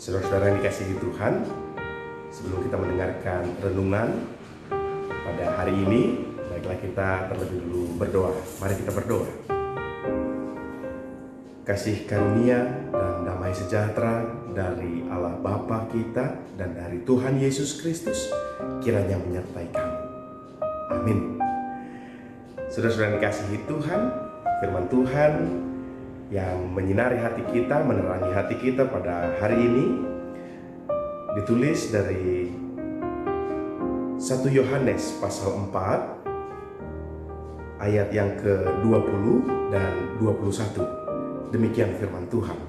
Saudara-saudara yang dikasihi Tuhan, sebelum kita mendengarkan renungan pada hari ini, baiklah kita terlebih dulu berdoa. Mari kita berdoa. Kasih karunia dan damai sejahtera dari Allah Bapa kita dan dari Tuhan Yesus Kristus kiranya menyertai kami. Amin. Saudara-saudara yang dikasihi Tuhan, firman Tuhan yang menyinari hati kita, menerangi hati kita pada hari ini ditulis dari 1 Yohanes pasal 4 ayat yang ke-20 dan 21. Demikian firman Tuhan.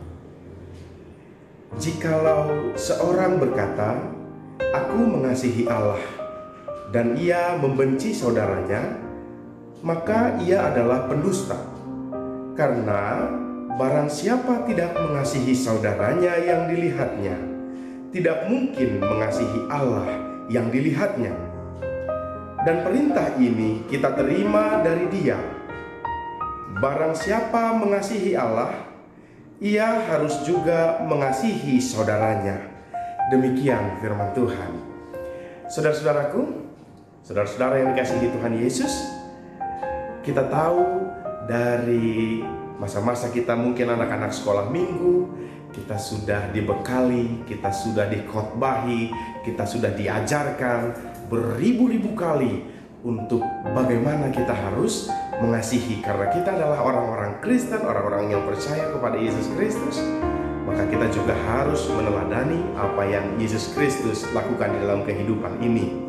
Jikalau seorang berkata, "Aku mengasihi Allah," dan ia membenci saudaranya, maka ia adalah pendusta. Karena barang siapa tidak mengasihi saudaranya yang dilihatnya, tidak mungkin mengasihi Allah yang dilihatnya. Dan perintah ini kita terima dari Dia. Barang siapa mengasihi Allah, ia harus juga mengasihi saudaranya. Demikian firman Tuhan. Saudara-saudaraku, saudara-saudara yang dikasihi Tuhan Yesus, kita tahu dari masa-masa kita mungkin anak-anak sekolah minggu, kita sudah dibekali, kita sudah dikhotbahi, kita sudah diajarkan beribu-ribu kali untuk bagaimana kita harus mengasihi. Karena kita adalah orang-orang Kristen, orang-orang yang percaya kepada Yesus Kristus, maka kita juga harus meneladani apa yang Yesus Kristus lakukan di dalam kehidupan ini.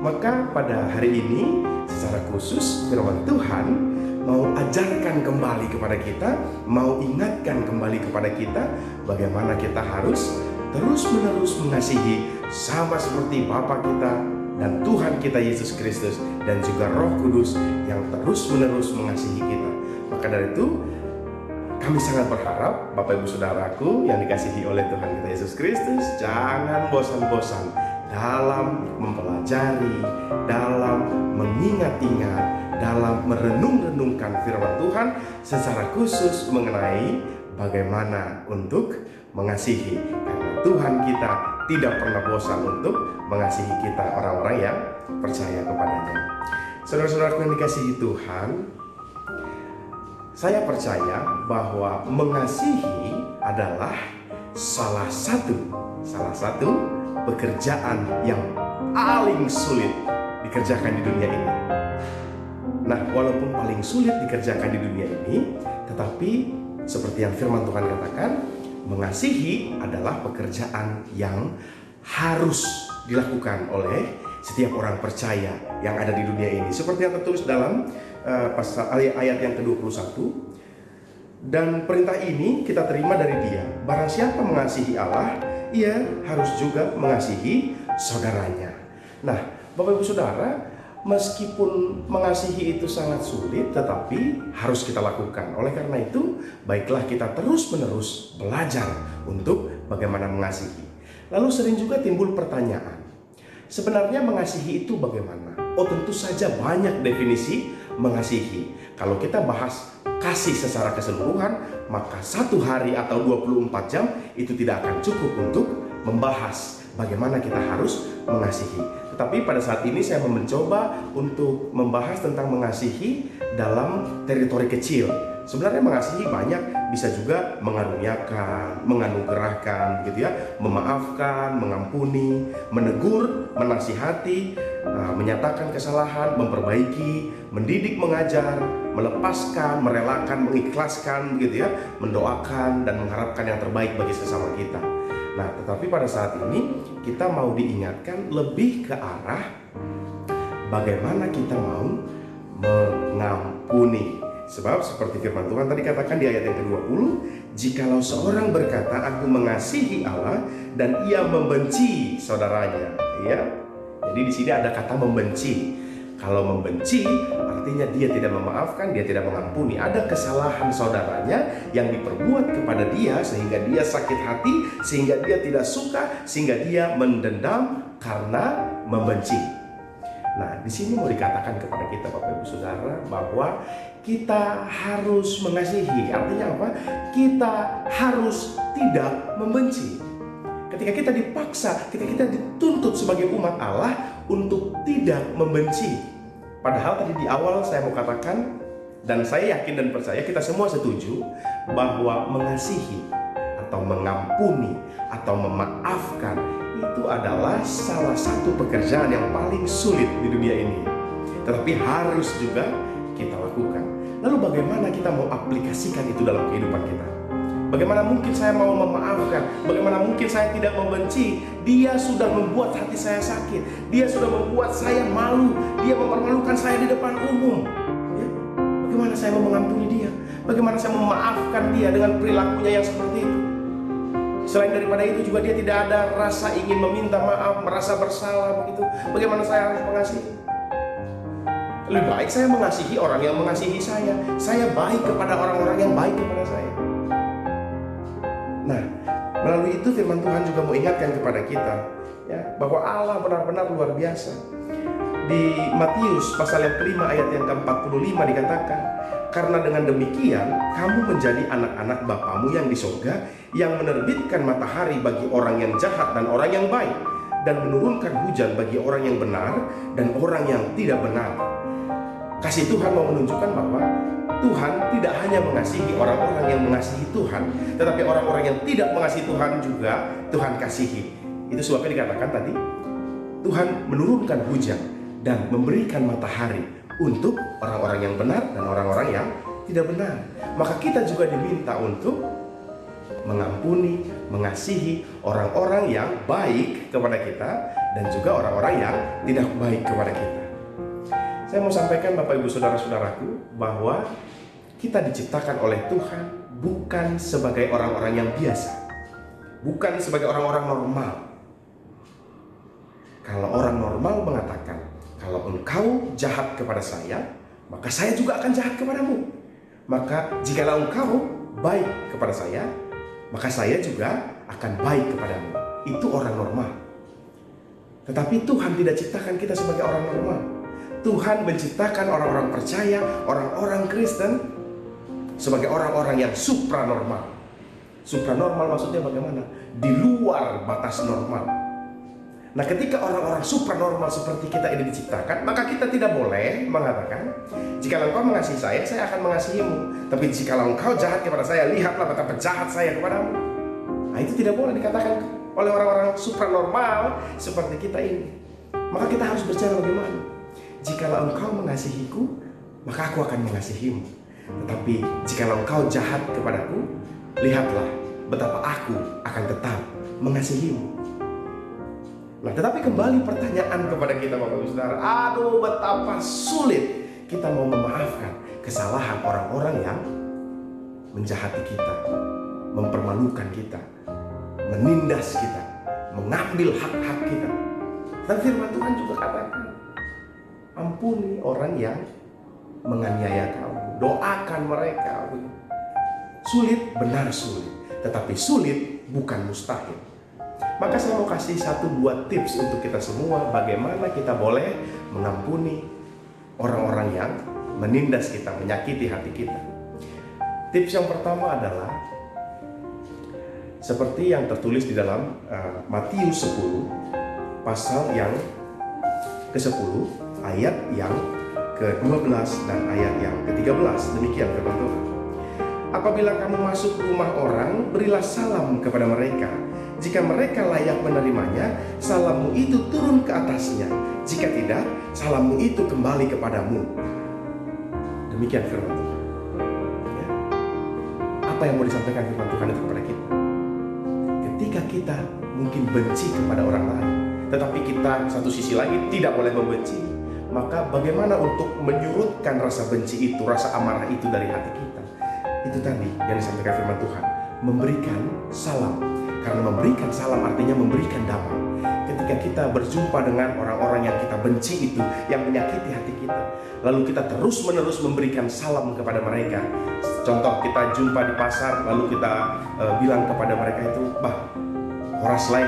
Maka pada hari ini secara khusus firman Tuhan mau ajarkan kembali kepada kita, mau ingatkan kembali kepada kita bagaimana kita harus terus-menerus mengasihi sama seperti Bapa kita dan Tuhan kita Yesus Kristus dan juga Roh Kudus yang terus-menerus mengasihi kita. Maka dari itu kami sangat berharap Bapak Ibu Saudaraku yang dikasihi oleh Tuhan kita Yesus Kristus, jangan bosan-bosan dalam mempelajari, dalam mengingat-ingat, dalam merenung-renungkan firman Tuhan secara khusus mengenai bagaimana untuk mengasihi. Karena Tuhan kita tidak pernah bosan untuk mengasihi kita, orang-orang yang percaya kepadanya. Saudara-saudaraku yang dikasihi Tuhan, saya percaya bahwa mengasihi adalah salah satu pekerjaan yang paling sulit dikerjakan di dunia ini. Nah, walaupun paling sulit dikerjakan di dunia ini, tetapi seperti yang firman Tuhan katakan, mengasihi adalah pekerjaan yang harus dilakukan oleh setiap orang percaya yang ada di dunia ini. Seperti yang tertulis dalam pasal ayat yang ke-21. Dan perintah ini kita terima dari Dia. Barang siapa mengasihi Allah, ia harus juga mengasihi saudaranya. Nah, Bapak Ibu Saudara, meskipun mengasihi itu sangat sulit, tetapi harus kita lakukan. Oleh karena itu, baiklah kita terus-menerus belajar untuk bagaimana mengasihi. Lalu sering juga timbul pertanyaan, sebenarnya mengasihi itu bagaimana? Oh, tentu saja banyak definisi mengasihi. Kalau kita bahas kasih secara keseluruhan, maka 1 hari atau 24 jam itu tidak akan cukup untuk membahas bagaimana kita harus mengasihi. Tetapi pada saat ini saya mencoba untuk membahas tentang mengasihi dalam teritori kecil. Sebenarnya mengasihi banyak, bisa juga mengaruniakan, menganugerahkan, gitu ya, memaafkan, mengampuni, menegur, menasihati, menyatakan kesalahan, memperbaiki, mendidik, mengajar, melepaskan, merelakan, mengikhlaskan, gitu ya, mendoakan dan mengharapkan yang terbaik bagi sesama kita. Nah, tetapi pada saat ini kita mau diingatkan lebih ke arah bagaimana kita mau mengampuni. Sebab seperti firman Tuhan tadi katakan di ayat yang ke-20, jikalau seorang berkata, "Aku mengasihi Allah," dan ia membenci saudaranya, ya. Jadi di sini ada kata membenci. Kalau membenci artinya dia tidak memaafkan, dia tidak mengampuni. Ada kesalahan saudaranya yang diperbuat kepada dia sehingga dia sakit hati, sehingga dia tidak suka, sehingga dia mendendam karena membenci. Nah, di sini mau dikatakan kepada kita Bapak Ibu Saudara bahwa kita harus mengasihi. Artinya apa? Kita harus tidak membenci. ketika kita dipaksa, ketika kita dituntut sebagai umat Allah untuk tidak membenci. Padahal tadi di awal saya mau katakan, dan saya yakin dan percaya kita semua setuju bahwa mengasihi atau mengampuni atau memaafkan itu adalah salah satu pekerjaan yang paling sulit di dunia ini. Tetapi harus juga kita lakukan. Lalu bagaimana kita mau aplikasikan itu dalam kehidupan kita? Bagaimana mungkin saya mau memaafkan? Bagaimana mungkin saya tidak membenci? Dia sudah membuat hati saya sakit. Dia sudah membuat saya malu. Dia mempermalukan saya di depan umum. Ya? Bagaimana saya mau mengampuni dia? Bagaimana saya mau memaafkan dia dengan perilakunya yang seperti itu? Selain daripada itu juga dia tidak ada rasa ingin meminta maaf, merasa bersalah begitu. Bagaimana saya harus mengasihi? Lebih baik saya mengasihi orang yang mengasihi saya. Saya baik kepada orang-orang yang baik kepada saya. Nah, melalui itu firman Tuhan juga mau ingatkan kepada kita, ya, bahwa Allah benar-benar luar biasa. Di Matius pasal yang kelima ayat yang ke-45 dikatakan, karena dengan demikian kamu menjadi anak-anak Bapamu yang di surga, yang menerbitkan matahari bagi orang yang jahat dan orang yang baik, dan menurunkan hujan bagi orang yang benar dan orang yang tidak benar. Kasih Tuhan mau menunjukkan bahwa Tuhan tidak hanya mengasihi orang-orang yang mengasihi Tuhan, tetapi orang-orang yang tidak mengasihi Tuhan juga Tuhan kasihi. Itu sebabnya dikatakan tadi, Tuhan menurunkan hujan dan memberikan matahari untuk orang-orang yang benar dan orang-orang yang tidak benar. Maka kita juga diminta untuk mengampuni, mengasihi orang-orang yang baik kepada kita dan juga orang-orang yang tidak baik kepada kita. Saya mau sampaikan Bapak Ibu Saudara-saudaraku bahwa kita diciptakan oleh Tuhan bukan sebagai orang-orang yang biasa, bukan sebagai orang-orang normal. Kalau orang normal mengatakan, kalau engkau jahat kepada saya, maka saya juga akan jahat kepadamu. Maka jikalau engkau baik kepada saya, maka saya juga akan baik kepadamu. Itu orang normal. Tetapi Tuhan tidak ciptakan kita sebagai orang normal. Tuhan menciptakan orang-orang percaya, orang-orang Kristen sebagai orang-orang yang supranormal. Supranormal maksudnya bagaimana? Di luar batas normal. Nah, ketika orang-orang supranormal seperti kita ini diciptakan, maka kita tidak boleh mengatakan, jika engkau mengasihi saya akan mengasihimu. Tapi jika engkau jahat kepada saya, lihatlah betapa jahat saya kepadamu. Nah, itu tidak boleh dikatakan oleh orang-orang supranormal seperti kita ini. Maka kita harus berbicara bagaimana? Jikalau engkau mengasihiku, maka aku akan mengasihimu. Tetapi jikalau engkau jahat kepadaku, lihatlah betapa aku akan tetap mengasihimu. Nah, tetapi kembali pertanyaan kepada kita Bapak Ibu Saudara, aduh betapa sulit kita mau memaafkan kesalahan orang-orang yang menjahati kita, mempermalukan kita, menindas kita, mengambil hak-hak kita. Dan firman Tuhan juga katakan, ampuni orang yang menganiaya kamu, doakan mereka. Sulit, benar sulit, tetapi sulit bukan mustahil. Maka saya mau kasih 1-2 tips untuk kita semua, bagaimana kita boleh mengampuni orang-orang yang menindas kita, menyakiti hati kita. Tips yang pertama adalah seperti yang tertulis di dalam Matius 10 pasal yang ke-10 ayat yang ke-12 dan ayat yang ke-13. Demikian firman Tuhan. Apabila kamu masuk rumah orang, berilah salam kepada mereka. Jika mereka layak menerimanya, salammu itu turun ke atasnya. Jika tidak, salammu itu kembali kepadamu. Demikian firman Tuhan. Ya. Apa yang mau disampaikan firman Tuhan itu kepada kita? Ketika kita mungkin benci kepada orang lain, tetapi kita satu sisi lagi tidak boleh membenci, maka bagaimana untuk menyurutkan rasa benci itu, rasa amarah itu dari hati kita? Itu tadi yang disampaikan firman Tuhan, memberikan salam. Karena memberikan salam artinya memberikan damai. Ketika kita berjumpa dengan orang-orang yang kita benci itu, yang menyakiti hati kita, lalu kita terus-menerus memberikan salam kepada mereka. Contoh, kita jumpa di pasar, lalu kita bilang kepada mereka itu, bah, horas lai,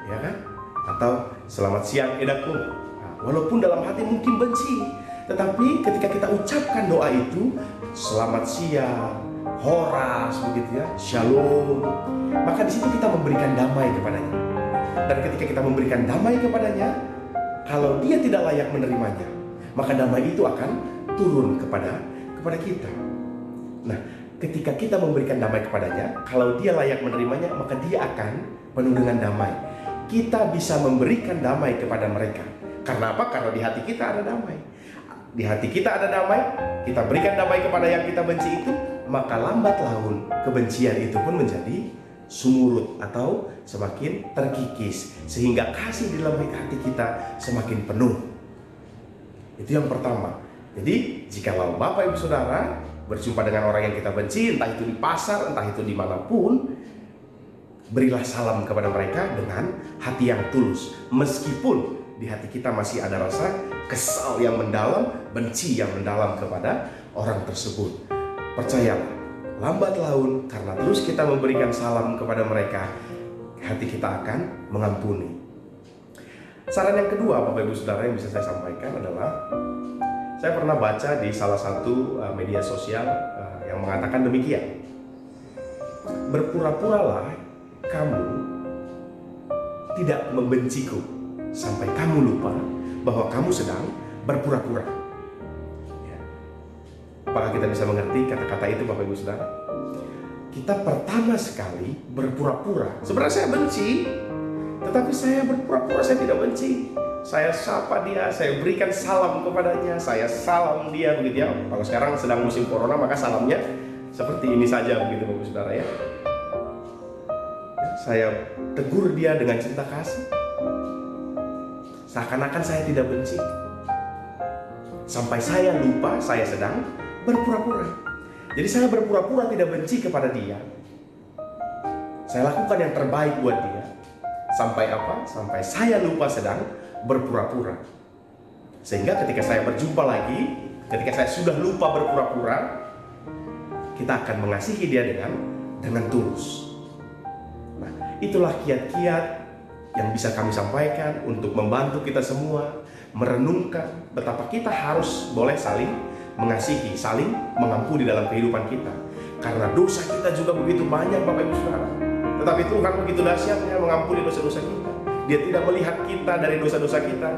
ya kan? Atau selamat siang edaku. Nah, walaupun dalam hati mungkin benci, tetapi ketika kita ucapkan doa itu, selamat siang, horas begitu ya, shalom, maka di situ kita memberikan damai kepadanya. Dan ketika kita memberikan damai kepadanya, kalau dia tidak layak menerimanya, maka damai itu akan turun kepada kita. Nah, ketika kita memberikan damai kepadanya, kalau dia layak menerimanya, maka dia akan penuh dengan damai. Kita bisa memberikan damai kepada mereka. Karena apa? Karena di hati kita ada damai. Di hati kita ada damai, kita berikan damai kepada yang kita benci itu, maka lambat laun kebencian itu pun menjadi sumurut atau semakin terkikis, sehingga kasih di dalam hati kita semakin penuh. Itu yang pertama. Jadi jikalau Bapak Ibu Saudara berjumpa dengan orang yang kita benci, entah itu di pasar, entah itu dimanapun, berilah salam kepada mereka dengan hati yang tulus, meskipun di hati kita masih ada rasa kesal yang mendalam, benci yang mendalam kepada orang tersebut. Percayalah, lambat laun karena terus kita memberikan salam kepada mereka, hati kita akan mengampuni. Saran yang kedua, Bapak Ibu Saudara, yang bisa saya sampaikan adalah, saya pernah baca di salah satu media sosial yang mengatakan demikian. Berpura-puralah kamu tidak membenciku sampai kamu lupa bahwa kamu sedang berpura-pura. Ya. Apakah kita bisa mengerti kata-kata itu, Bapak Ibu Saudara? Kita pertama sekali berpura-pura. Sebenarnya saya benci, tetapi saya berpura-pura saya tidak benci. Saya sapa dia, saya berikan salam kepadanya, saya salam dia, begitu ya. Kalau sekarang sedang musim corona, maka salamnya seperti ini saja, begitu Bapak Ibu Saudara ya. Saya tegur dia dengan cinta kasih, seakan-akan saya tidak benci, sampai saya lupa saya sedang berpura-pura. Jadi saya berpura-pura tidak benci kepada dia. Saya lakukan yang terbaik buat dia. Sampai apa? Sampai saya lupa sedang berpura-pura. Sehingga ketika saya berjumpa lagi, ketika saya sudah lupa berpura-pura, kita akan mengasihi dia dengan tulus. Nah, itulah kiat-kiat yang bisa kami sampaikan untuk membantu kita semua merenungkan betapa kita harus boleh saling mengasihi, saling mengampuni dalam kehidupan kita. Karena dosa kita juga begitu banyak, Bapak Ibu Saudara. Tetapi Tuhan begitu dahsyatnya mengampuni dosa-dosa kita. Dia tidak melihat kita dari dosa-dosa kita.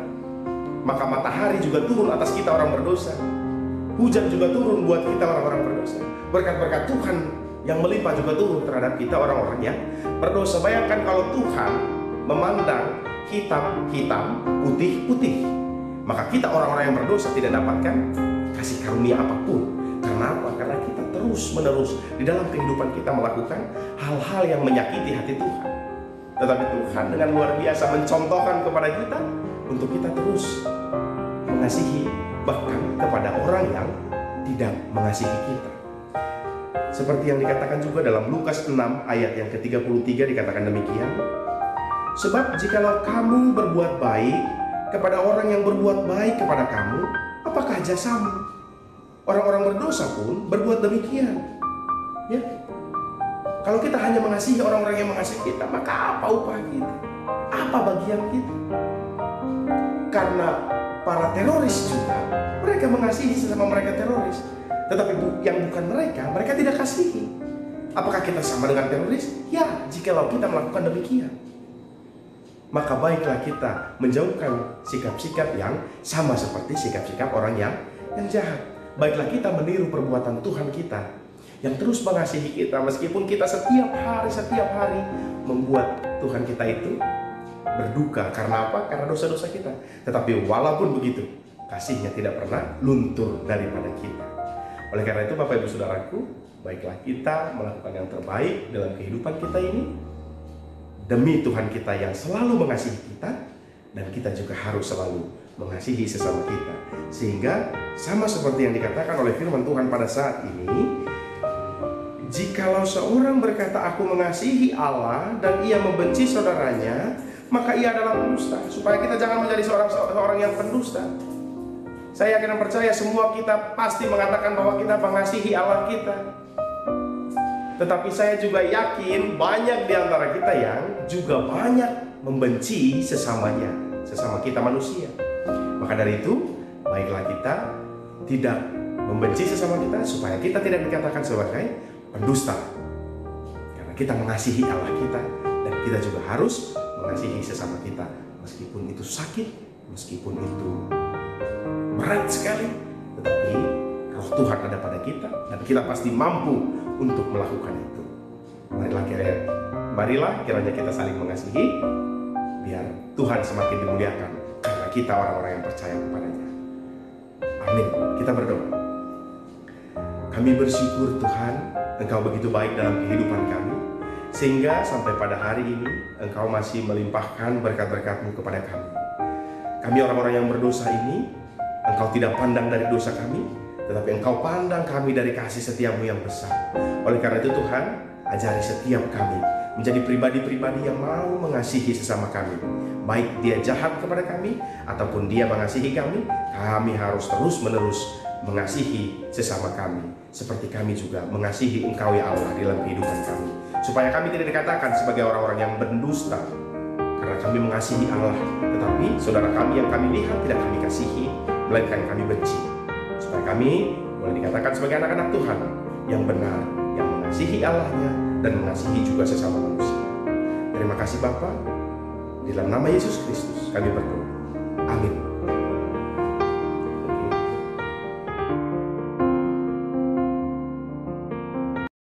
Maka matahari juga turun atas kita orang berdosa. Hujan juga turun buat kita orang-orang berdosa. Berkat-berkat Tuhan yang melimpah juga turun terhadap kita orang-orang yang berdosa. Bayangkan kalau Tuhan memandang hitam-hitam, putih-putih, maka kita orang-orang yang berdosa tidak dapatkan kasih karunia apapun. Karena apa? Karena kita terus-menerus di dalam kehidupan kita melakukan hal-hal yang menyakiti hati Tuhan. Tetapi Tuhan dengan luar biasa mencontohkan kepada kita untuk kita terus mengasihi, bahkan kepada orang yang tidak mengasihi kita. Seperti yang dikatakan juga dalam Lukas 6 ayat yang ke-33 dikatakan demikian. Sebab jikalau kamu berbuat baik kepada orang yang berbuat baik kepada kamu, apakah jasamu? Orang-orang berdosa pun berbuat demikian. Ya. Kalau kita hanya mengasihi orang-orang yang mengasihi kita, maka apa upah kita? Apa bagian kita? Karena para teroris juga, mereka mengasihi sesama mereka teroris. Tetapi yang bukan mereka tidak kasihi. Apakah kita sama dengan teroris? Ya, jikalau kita melakukan demikian. Maka baiklah kita menjauhkan sikap-sikap yang sama seperti sikap-sikap orang yang jahat. Baiklah kita meniru perbuatan Tuhan kita yang terus mengasihi kita, meskipun kita setiap hari membuat Tuhan kita itu berduka. Karena apa? Karena dosa-dosa kita. Tetapi walaupun begitu, kasih-Nya tidak pernah luntur daripada kita. Oleh karena itu, Bapak Ibu Saudaraku, baiklah kita melakukan yang terbaik dalam kehidupan kita ini demi Tuhan kita yang selalu mengasihi kita, dan kita juga harus selalu mengasihi sesama kita. Sehingga sama seperti yang dikatakan oleh firman Tuhan pada saat ini, jikalau seorang berkata aku mengasihi Allah dan ia membenci saudaranya, maka ia adalah pendusta. Supaya kita jangan menjadi seorang yang pendusta. Saya yakin dan percaya semua kita pasti mengatakan bahwa kita mengasihi Allah kita. Tetapi saya juga yakin banyak di antara kita yang juga banyak membenci sesamanya, sesama kita manusia. Maka dari itu, baiklah kita tidak membenci sesama kita supaya kita tidak dikatakan sebagai pendusta. Karena kita mengasihi Allah kita, dan kita juga harus mengasihi sesama kita, meskipun itu sakit, meskipun itu berat sekali, tetapi roh Tuhan ada pada kita dan kita pasti mampu untuk melakukan itu. Marilah kiranya kita saling mengasihi, biar Tuhan semakin dimuliakan karena kita orang-orang yang percaya kepadanya. Amin. Kita berdoa. Kami bersyukur Tuhan, Engkau begitu baik dalam kehidupan kami, sehingga sampai pada hari ini Engkau masih melimpahkan berkat-berkat-Mu kepada kami. Kami orang-orang yang berdosa ini, Engkau tidak pandang dari dosa kami, tetapi Engkau pandang kami dari kasih setia-Mu yang besar. Oleh karena itu Tuhan, ajari setiap kami menjadi pribadi-pribadi yang mau mengasihi sesama kami. Baik dia jahat kepada kami ataupun dia mengasihi kami, kami harus terus-menerus mengasihi sesama kami, seperti kami juga mengasihi Engkau ya Allah di dalam kehidupan kami, supaya kami tidak dikatakan sebagai orang-orang yang berdusta karena kami mengasihi Allah, tetapi saudara kami yang kami lihat tidak kami kasihi, melainkan kami benci, supaya kami boleh dikatakan sebagai anak-anak Tuhan yang benar, yang mengasihi Allahnya dan mengasihi juga sesama manusia. Terima kasih Bapa, di dalam nama Yesus Kristus kami berdoa. Amin.